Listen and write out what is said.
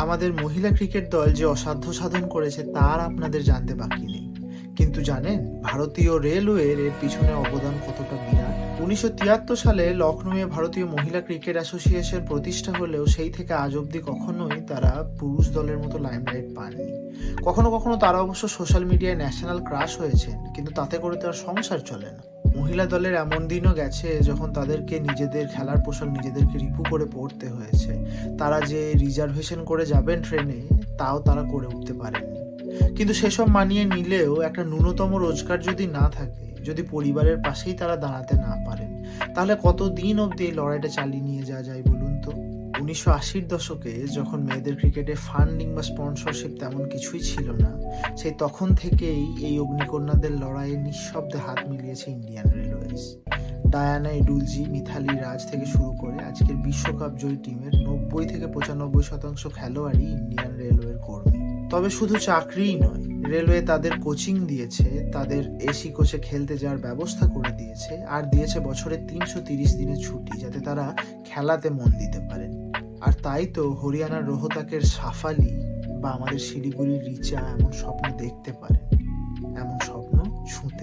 আমাদের মহিলা ক্রিকেট দল যে অসাধ্য সাধন করেছে তার আপনাদের জানতে বাকি নেই। কিন্তু জানেন ভারতীয় রেলওয়ের এর পিছনে অবদান কতটা বিরাট? 1973 সালে লখনৌয়ে ভারতীয় মহিলা ক্রিকেট অ্যাসোসিয়েশন প্রতিষ্ঠা হলেও সেই থেকে আজ অব্দি কখনোই তারা পুরুষ দলের মতো লাইমলাইট পাননি। কখনো কখনো তারা অবশ্য সোশ্যাল মিডিয়ায় ন্যাশনাল ক্রাশ হয়েছেন, কিন্তু তাতে করে তো আর সংসার চলে না। মহিলা দলের এমন দিনও গেছে যখন তাদেরকে নিজেদের খেলার পোশাক নিজেদেরকে রিপু করে পড়তে হয়েছে। তারা যে রিজার্ভেশন করে যাবেন ট্রেনে, তাও তারা করে উঠতে পারেননি। কিন্তু সেসব মানিয়ে নিলেও একটা ন্যূনতম রোজগার যদি না থাকে, যদি পরিবারের পাশেই তারা দাঁড়াতে না পারেন, তাহলে কতদিন অবধি এই লড়াইটা চালিয়ে নিয়ে যাওয়া যায় বলুন তো? 1980-র দশকে যখন মেয়েদের ক্রিকেটে ফান্ডিং বা স্পন্সরশিপ তেমন কিছুই ছিল না, সেই তখন থেকেই এই অগ্নিকন্যাদের লড়াইয়ে নিঃশব্দে হাত মিলিয়েছে ইন্ডিয়ান রেলওয়েজ। ডায়ানা এডুলজি, মিথালি রাজ থেকে শুরু করে আজকের বিশ্বকাপ জয়ী টিমের 90 থেকে 95% খেলোয়াড়ই ইন্ডিয়ান রেলওয়ের কর্মী। তবে শুধু চাকরিই নয়, রেলওয়ে তাদের কোচিং দিয়েছে, তাদের এসি কোচে খেলতে যাওয়ার ব্যবস্থা করে দিয়েছে, আর দিয়েছে বছরে 330 দিনের ছুটি, যাতে তারা খেলাতে মন দিতে পারেন। আর তাই তো হরিয়ানার রোহতাকের সাফালি বা আমাদের শিলিগুড়ির রিচা এমন স্বপ্ন দেখতে পারেন, এমন স্বপ্ন ছুঁতে